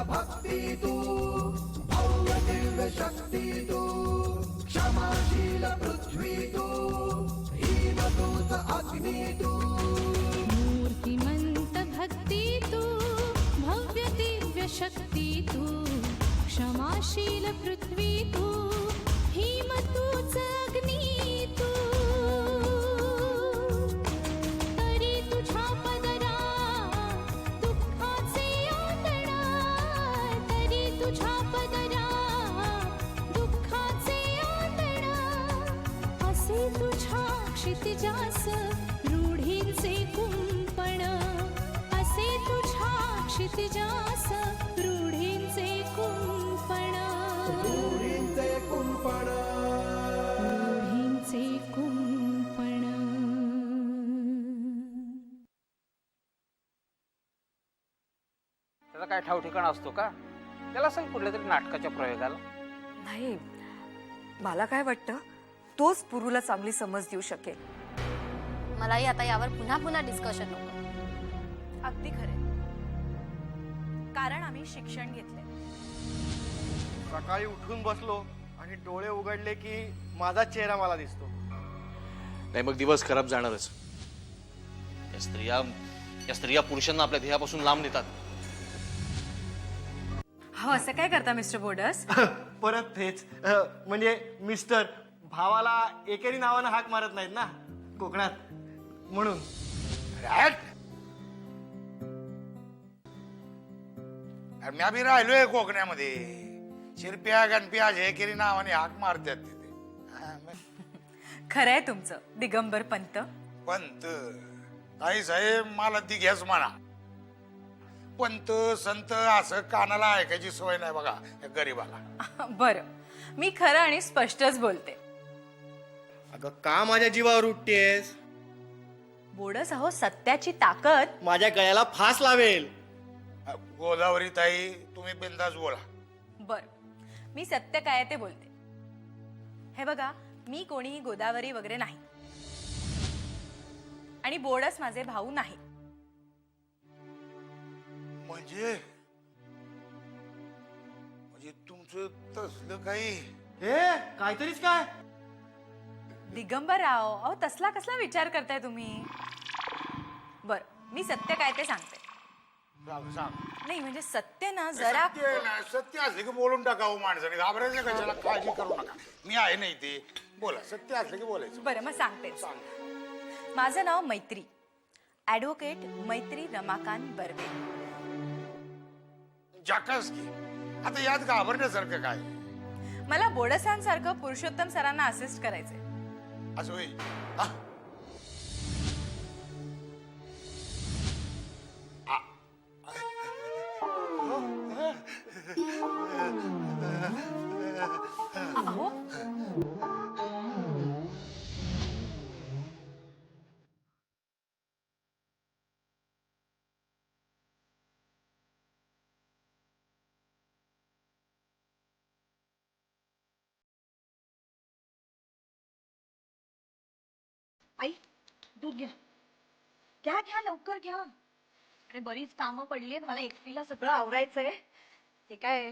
भक्ति तू भव्य दिव्य शक्ति तू क्षमाशील पृथ्वी तू हिमदूत अग्नि तू मूर्तिमंत भक्ति तू भव्य दिव्य शक्ति तू क्षमाशील पृथ्वी तू हिमदूत अग्नि तू तरी तुझ्या पदरा दुःखाचे आतडा तरी तुझ्या पदरा दुःखाचे आतडा असे तुझ्या क्षितिजास रूढींचे कुंपण असे तुझ्या क्षितिजास रूढींचे कुंपण रूढींचे कुंपण रूढींचे कुंपण. त्याचा काय ठाव ठिकाणा असतो का? त्याला असेल कुठल्या तरी नाटकाच्या प्रयोगाला. नाही, मला काय वाटतं तोच पुरूला चांगली समज देऊ शकेल. मलाही आता यावर पुन्हा पुन्हा डिस्कशन नको. अगदी खरे, कारण आम्ही शिक्षण घेतले. सकाळी उठून बसलो आणि डोळे उघडले की माझा चेहरा मला दिसतो. नाही मग दिवस खराब जाणारच. या स्त्रिया पुरुषांना आपल्या ध्येयापासून लांब नेतात. हो, असं काय करता मिस्टर बोर्डस? परत तेच म्हणजे मिस्टर भावाला एकेरी नावानं हाक मारत नाहीत ना कोकणात, म्हणून. मी बी राहिलोय कोकणामध्ये. शिरप्या गणप्या जयकिरी नावाने हाक मारतात तिथे. खरंय तुमचं दिगंबर पंत. पंत ताई साहेब मला ती घ्याच म्हणा. पंत संत असं कानाला ऐकायची सवय नाही बघा या गरीबाला. बरं, मी खरं आणि स्पष्टच बोलते. अगं का माझ्या जीवावर उठतेस? बोर्डस अहो, सत्याची ताकद माझ्या गळ्याला फास लावेल. गोदावरी ताई तुम्ही बिंदास बोला. बर, मी सत्य काय ते बोलते. हे बघा, मी कोणीही गोदावरी वगैरे नाही आणि बोर्डस माझे भाऊ नाही. म्हणजे तुमचं तसलं काही? हे काहीतरीच काय? दिगंबरराव, अहो तसला कसला विचार करताय तुम्ही? बर, मी सत्य काय ते सांगते. सांग सांग. नाही म्हणजे सत्य ना जरा. सत्य असले की बोलून टाकावं माणसाने. घाबरायचं कशाला? काळजी करू नका, मी आहे नाही ते. बोला, सत्य असले की बोलायचं. बरं, मग सांगते. सांग. माझं नाव मैत्री, ॲडव्होकेट मैत्री रमाकांत बर्वे. जाकास की आता यात घाबरण्यासारखं काय? मला बोडसांसारखं पुरुषोत्तम सरांना असिस्ट करायचंय. असं होईल? अहो, आई, दूध घ्या. घ्या घ्या, लवकर घ्या. अरे बरीच कामं पडली आहेत, मला एकटीला सगळं आवरायचंय. ते काय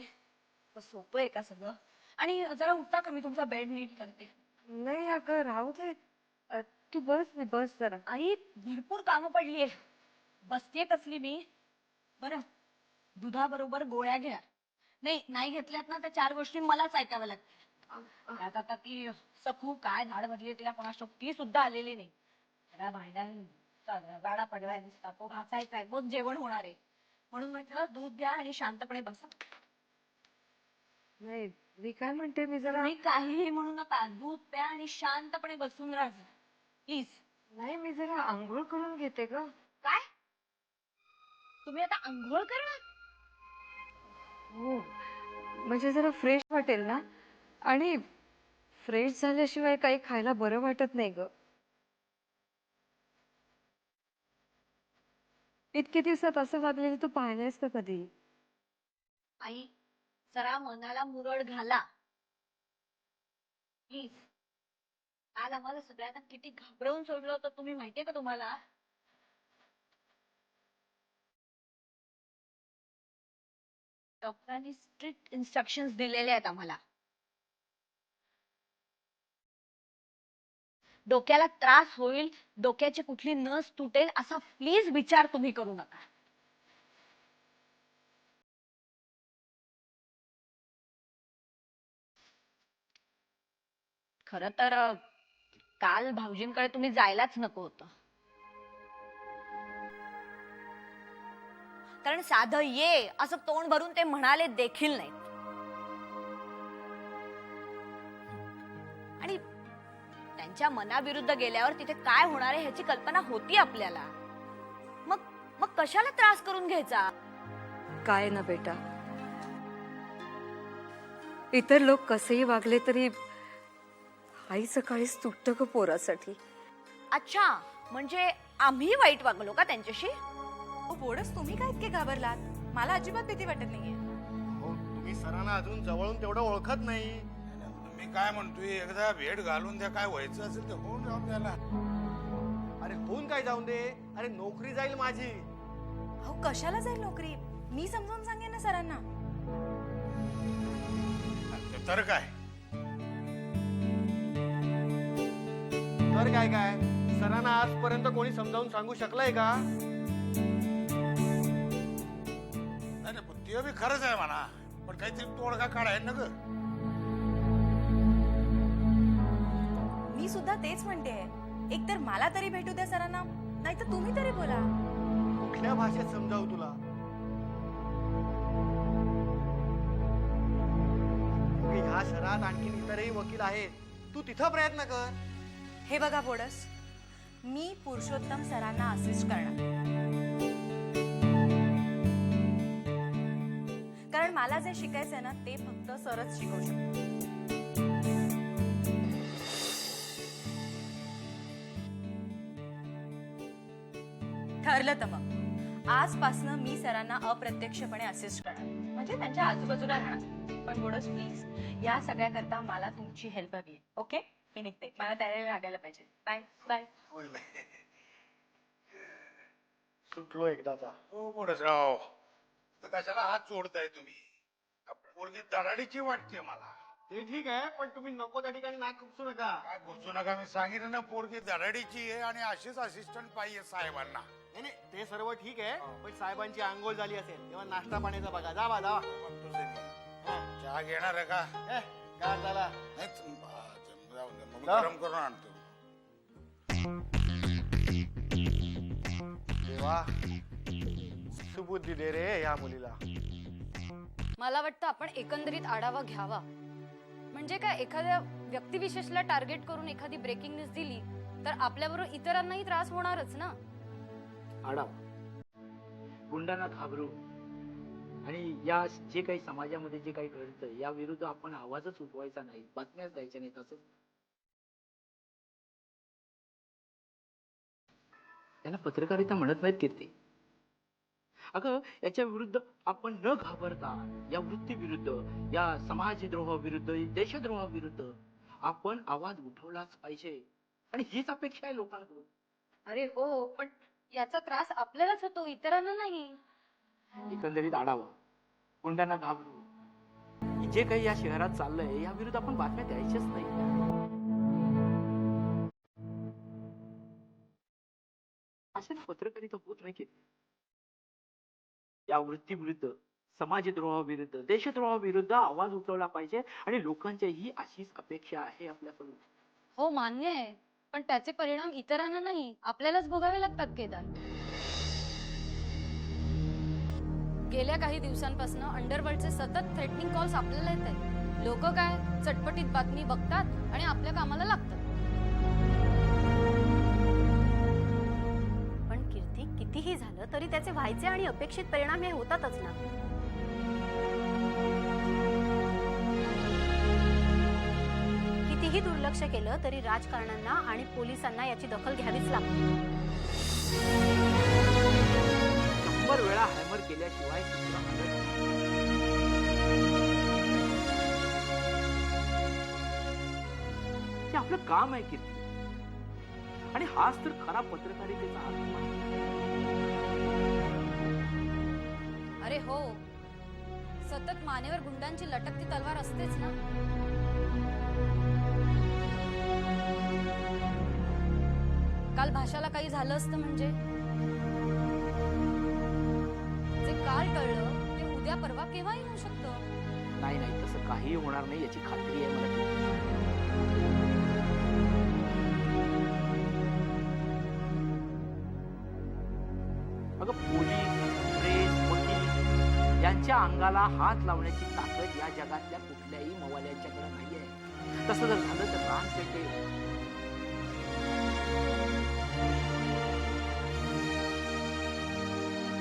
सोपं आहे का सगळं? आणि जरा उठता का, मी तुमचा बेड नीट करते. नाही अगं, राहू दे. तू बस जरा. आई, भरपूर कामं पडली आहेत. बसते कसली मी. बरं, दुधाबरोबर गोळ्या घ्या. नाही घेतल्यात ना त्या 4 गोष्टी मलाच ऐकाव्या लागतील. आता ती सखू काय झाड भरली तिला कोणास ती सुद्धा आलेली नाही. जरा भांड्यांचा गाडा पडलाय नुसता, तो घासायचा आहे, मग जेवण होणार आहे. म्हणून म्हटलं दूध द्या आणि शांतपणे बसा. नाही, मी काय म्हणते, मी जरा. मी काहीही म्हणू नका, दूध प्या आणि शांतपणे बसून राहा प्लीज. नाही, मी जरा आंघोळ करून घेते ग. काय तुम्ही आता आंघोळ करणार? हो, म्हणजे जरा फ्रेश वाटेल ना. आणि फ्रेश झाल्याशिवाय काही खायला बरं वाटत नाही ग. इतके दिवसात असं वागलेलं तू पाहिलंयस का कधी? आई, जरा मनाला मुरड घाला. प्लीज. आज आम्हाला सगळ्यांना किती घाबरवून सोडलं होतं तुम्ही माहितीये का तुम्हाला? डॉक्टरांनी स्ट्रिक्ट इन्स्ट्रक्शन्स दिलेले आहेत आम्हाला. डोक्याला त्रास होईल, डोक्याची कुठली नस तुटेल असा प्लीज विचार तुम्ही करू नका. खर तर काल भाऊजींकडे तुम्ही जायलाच नको होतं. कारण साधं ये असं तोंड भरून ते म्हणाले देखील नाहीत. आणि त्यांच्या मनाविरुद्ध गेल्यावर तिथे काय होणार आहे ह्याची कल्पना होती आपल्याला. मग मग कशाला त्रास करून घ्यायचा? काय ना बेटा, इतर लोक कसेही वागले तरी आई सकाळीच तुटतं ग पोरासाठी. अच्छा, म्हणजे आम्ही वाईट वागलो का त्यांच्याशी? बोडस तुम्ही काय इतके घाबरलात? मला अजिबात भीती वाटत नाहीये. हो, तुम्ही सरांना अजून जवळून तेवढं ओळखत नाही. मी काय म्हणतोय, एकदा भेट घालून द्या, काय व्हायचं असेल ते होऊन जाऊन द्याला. अरे होऊन काय जाऊन दे, अरे नोकरी जाईल माझी. अहो कशाला जाईल नोकरी? मी समजावून सांगेन ना सरांना. तर काय तर काय सरांना आजपर्यंत कोणी समजावून सांगू शकलंय का? नाही नाही, ते बी खरंच आहे म्हणा, पण काहीतरी तोडगा काढाय ना ग. मी सुद्धा तेच म्हणते. एक तर मला तरी भेटू द्या सरांना, नाही तर तुम्ही तरी बोला. कुठल्या भाषेत समजावू तुला? ह्या शहरात आणखीन इतरही वकील आहेत, तू तिथं प्रयत्न कर. हे बघा बोडस, मी पुरुषोत्तम सरांना असिस्ट करणार. कारण मला जे शिकायचंय ना ते फक्त सरच शिकवू शकतो. ठरलं तर मग आजपासनं मी सरांना अप्रत्यक्षपणे असिस्ट करणार, म्हणजे त्यांच्या आजूबाजूला राहणार. पण बोडस प्लीज, या सगळ्या करता मला तुमची हेल्प हवी आहे. ओके, मी निघते, मला त्यावेळी लागायला पाहिजे. Bye bye. सुटलो एकदाचा. हो मोठच राव, कशाला हात सोडताय तुम्ही? पोरगी दराडीची वाटते मला. ते ठीक आहे, पण तुम्ही नको त्या ठिकाणी नाक खुपसू नका. काय बोलतो नका, मी सांगितलं ना पोरगी दराडीची आहे आणि अशीच असिस्टंट पाहिजे साहेबांना. नाही नाही, ते सर्व ठीक आहे, पण साहेबांची आंघोळ झाली असेल तेव्हा नाश्ता पाण्याचा बघा. जावा जावा. चहा घेणार आहे का? काय झाला? जाऊन दे, मग गरम करून आणतो. देवा, सुबुद्धी दे रे या मुलीला. मला वाटतं आपण एकंदरीत आढावा घ्यावा. म्हणजे काय, एखाद्या व्यक्तिविशेषला टार्गेट करून एखादी ब्रेकिंग न्यूज दिली तर आपल्याबरोबर इतरांनाही त्रास होणारच ना. आढावा, गुंडांना घाबरू आणि या जे काही समाजामध्ये जे काही घडतं या विरुद्ध आपण आवाजच उठवायचा नाही, बातम्याच द्यायच्या नाहीत. असं त्याला पत्रकारिता म्हणत नाहीत कीर्ती. अगं, याच्या विरुद्ध आपण न घाबरता या वृत्तीविरुद्ध, या समाजद्रोहाविरुद्ध, देशद्रोहाविरुद्ध आपण आवाज उठवलाच पाहिजे. आणि हीच अपेक्षा आहे लोकांकडून. अरे हो, पण याचा त्रास आपल्यालाच होतो, इतरांना नाही. एकंदरीत आढावा, गुंडांना घाबरू, जे काही या शहरात चाललंय या विरुद्ध आपण बातम्या द्यायच्याच नाही. असे पत्रकारिता होत नाही की या वृत्तीविरुद्ध, समाजद्रोहाविरुद्ध, देशद्रोहाविरुद्ध आवाज उठवला पाहिजे आणि लोकांच्या ही अशीच अपेक्षा आहे आपल्याकडून. हो, मान्य आहे, पण त्याचे परिणाम इतरांना नाही, आपल्यालाच भोगावे लागतात. केदार, गेल्या काही दिवसांपासून अंडरवर्ल्डचे सतत थ्रेटनिंग कॉल्स आपल्याला येत आहेत. लोक काय चटपटीत बातमी बघतात आणि आपल्या कामाला लागतात. पण कीर्ती, कितीही झालं तरी त्याचे व्हायचे आणि अपेक्षित परिणाम हे होतातच ना. कितीही दुर्लक्ष केलं तरी राजकारण्यांना आणि पोलिसांना याची दखल घ्यावीच लागते. 100 वेळा हॅमर केल्याशिवाय सूत्र हलत नाही. ते आपलं काम आहे कीर्ती. आणि हाच तर खरा पत्रकारितेचा आत्मा आहे. अरे हो, सतत मानेवर गुंडांची लटकती तलवार असतेच ना. काल भाषाला काही झालं असतं म्हणजे जे काल कळलं ते उद्या परवा केव्हाही होऊ शकतं. नाही नाही, तसं काहीही होणार नाही याची खात्री आहे मला. अगं पोलीस, प्रेस, वकील यांच्या अंगाला हात लावण्याची ताकद या जगातल्या कुठल्याही मवाल्यांच्याकडे नाहीये. तसं जर झालं तर रान पेटेल.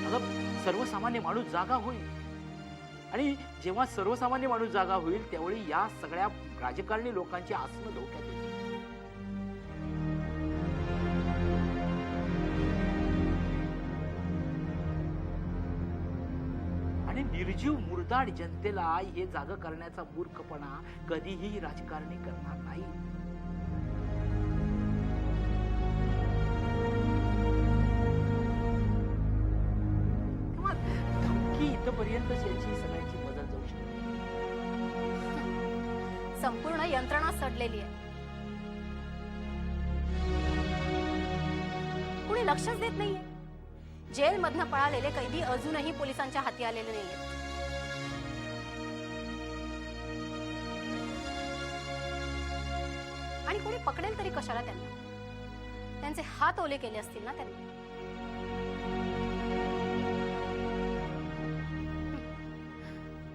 अगं सर्वसामान्य माणूस जागा होईल, आणि जेव्हा सर्वसामान्य माणूस जागा होईल त्यावेळी या सगळ्या राजकारणी लोकांची आसनं धोक्यात येतील. आणि निर्जीव मुरदाड जनतेला हे जाग करण्याचा मूर्खपणा कधीही राजकारणी करणार नाही. तेव्हा धमकी इथपर्यंतच याची सगळ्यांची मदत जाऊ शकते. संपूर्ण यंत्रणा सडलेली आहे. कुणी लक्षच देत नाहीये. जेलमधनं पळालेले कैदी अजूनही पोलिसांच्या हाती आलेले नाहीये. आणि कोणी पकडेल तरी कशाला त्यांना? त्यांचे हात ओले केले असतील ना त्यांनी.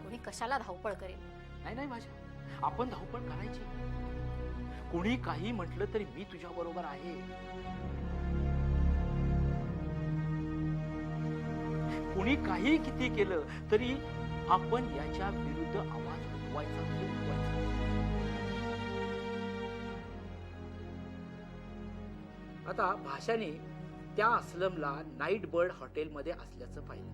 कोणी कशाला धावपळ करेल? नाही नाही भाषा, आपण धावपळ करायची. कोणी काही म्हटलं तरी मी तुझ्या बरोबर आहे. कोणी काही किती केलं तरी आपण याच्या विरुद्ध आवाज उठवायचा. आता भाषाने त्या अस्लमला नाईट बर्ड हॉटेलमध्ये असल्याचं पाहिलं.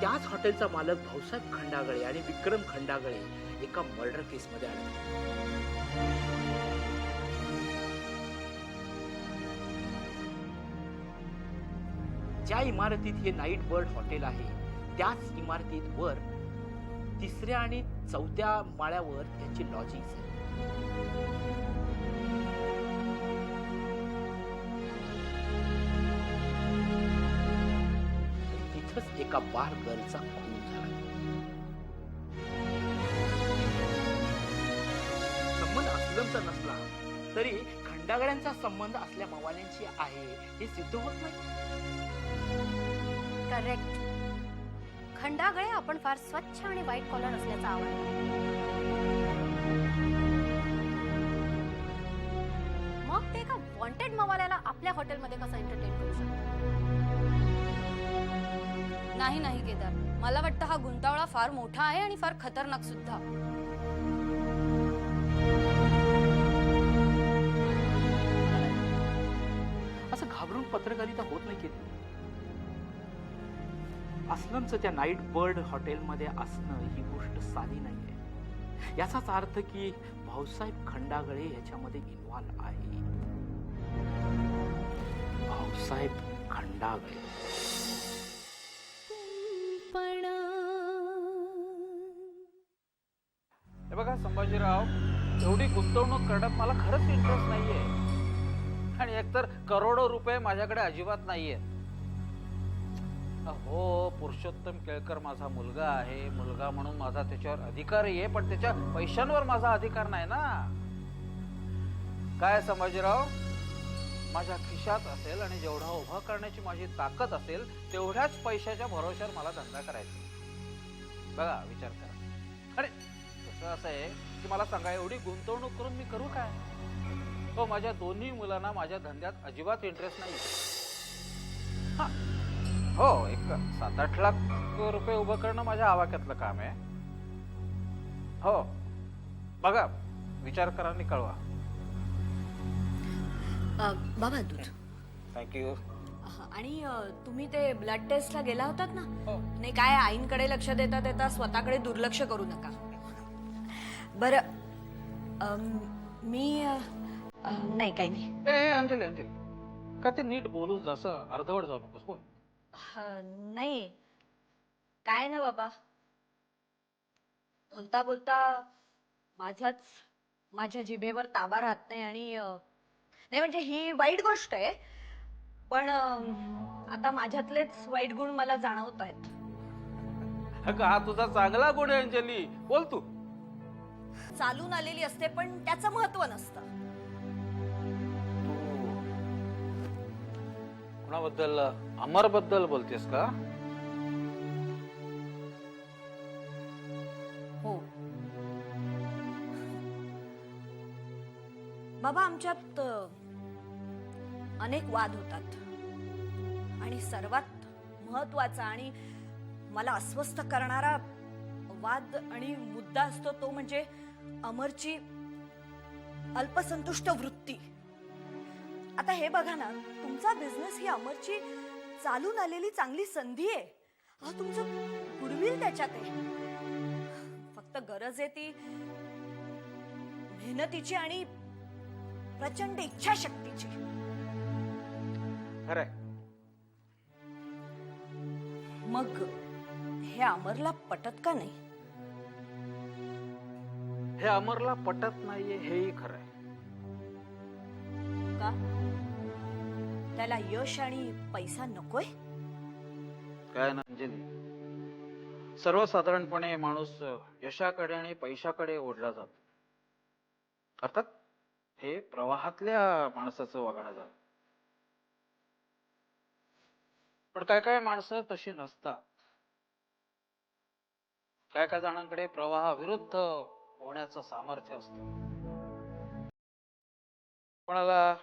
त्याच हॉटेलचा मालक भाऊसाहेब खंडागळे आणि विक्रम खंडागळे एका मर्डर केसमध्ये अडकले. ज्या इमारतीत हे नाईट बर्ड हॉटेल आहे त्याच इमारतीत वर 3ऱ्या आणि 4थ्या माळ्यावर यांची लॉजिंग आहे. तिथंच एका बार गर्लचा खून झाला. संबंध अस्लमचा नसला तरी खंडागळ्यांचा संबंध असल्या मवाल्यांशी आहे हे सिद्ध होत नाही. करेक्ट. खंडागळे आपण फार स्वच्छ आणि व्हाईट कॉलर असल्याचा आवाज. मग ते एका वॉन्टेड मवाल्याला आपल्या हॉटेलमध्ये कसं एंटरटेन करू शकतो? नाही नाही केदार, मला वाटतं हा गुंतावळा फार मोठा आहे आणि फार खतरनाक सुद्धा. असं घाबरून पत्रकारिता होत नाही. केली अस्लमचं त्या नाईट बर्ड हॉटेलमध्ये असणं ही गोष्ट साधी नाहीये. याचाच अर्थ की भाऊसाहेब खंडागळे याच्यामध्ये इन्व्हॉल्व आहे. भाऊसाहेब खंडागळे. हे बघा संभाजीराव, एवढी गुंतवणूक करण्यात मला खरंच इंटरेस्ट नाहीये. आणि एकतर करोडो रुपये माझ्याकडे अजिबात नाहीये. हो, पुरुषोत्तम केळकर माझा मुलगा आहे. मुलगा म्हणून माझा त्याच्यावर अधिकारही आहे, पण त्याच्या पैशांवर माझा अधिकार नाही ना. काय संभाजीराव, माझ्या खिशात असेल आणि जेवढा उभा करण्याची माझी ताकद असेल तेवढ्याच पैशाच्या भरोश्यावर मला धंदा करायचा. बघा, विचार करा. अरे कसं असं आहे की मला सांगा, एवढी गुंतवणूक करून मी करू काय? हो, माझ्या दोन्ही मुलांना माझ्या धंद्यात अजिबात इंटरेस्ट नाही. हा, हो, एक 7-8 लाख रुपये उभं करणं माझ्या आवाक्यातलं काम आहे. हो, बघा, विचार करा आणि कळवा. बाबा दूध. थँक्यू. आणि तुम्ही ते ब्लड टेस्टला गेला होतात ना हो. नाही काय आईंकडे लक्ष देता देता स्वतःकडे दुर्लक्ष करू नका बरं मी नाही काही नाही ए अंजली अंजली का ते नीट बोलू जसं अर्धवट जाऊ नकोस बोल. नाही काय ना बाबा बोलता बोलता माझ्या जिभेवर ताबा राहत नाही आणि नाही म्हणजे ही वाईट गोष्ट आहे पण आता माझ्यातलेच वाईट गुण मला जाणवत आहेत अगं हा तुझा चांगला गुण आहे अंजली, बोल तू. चालून आलेली असते पण त्याचं महत्व नसतं कुणाबद्दल? अमर बद्दल बोलतेस का? हो बाबा आमच्यात अनेक वाद होतात आणि सर्वात महत्वाचा आणि मला अस्वस्थ करणारा वाद आणि मुद्दा असतो तो म्हणजे अमरची अल्पसंतुष्ट वृत्ती. आता हे बघा ना तुमचा बिझनेस ही अमरची चालून आलेली चांगली संधी आहे. अहो तुमचं गुडविल त्याच्यात आहे. फक्त गरज आहे ती मेहनतीची आणि प्रचंड इच्छाशक्तीची. खरंय. मग हे अमरला पटत का नाही? हे अमरला पटत नाहीये हेही खरंय. का त्याला यश आणि पैसा नकोय? काय ना अंजली, सर्वसाधारणपणे माणूस यशाकडे आणि पैशाकडे ओढला जातो. अर्थात हे प्रवाहातल्या माणसाचं वगळलं जात. पण काय काय माणसं तशी नसतात. काय काय जणांकडे प्रवाहाविरुद्ध होण्याचं सामर्थ्य असतं. कोणाला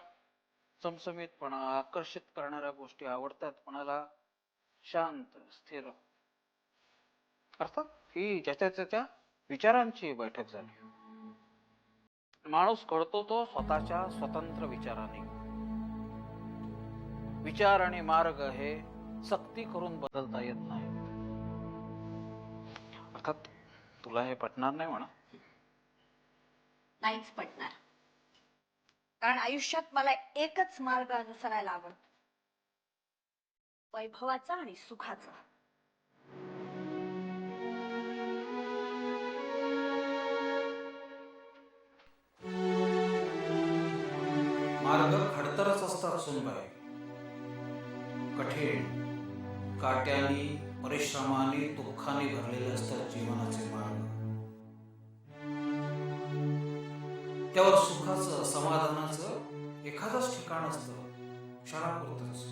चमचमीतपणा, आकर्षित करणाऱ्या गोष्टी आवडतात, कोणाला शांत स्थिर. अर्थात ही ज्याच्या त्याच्या विचारांची बैठक झाली. माणूस घडतो तो स्वतःच्या स्वतंत्र विचाराने. विचार आणि मार्ग हे सक्ती करून बदलता येत नाही. अर्थात तुला हे पटणार नाही म्हणा. नाहीच पटणार. कारण आयुष्यात मला एकच मार्ग अनुसरायला आवडतो, वैभवाचा आणि सुखाचा. मार्ग खडतरच असतात सुनबाई. कठीण, काट्याने, परिश्रमाने, दुःखाने भरलेले असतात जीवनाचे मार्ग. त्यावर सुखाचं, समाधानाचं एखादंच ठिकाण असतं, क्षणापुरतंच.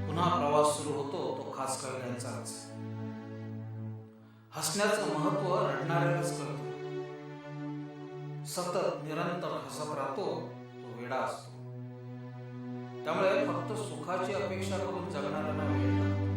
पुन्हा प्रवास सुरू होतो तो खास कळण्याचाच. हसण्याचं महत्व रडणाऱ्यालाच कळतं. सतत निरंतर हसत राहतो तो वेडा असतो. त्यामुळे फक्त सुखाची अपेक्षा करून जगणाऱ्यांना वेळ लागतो.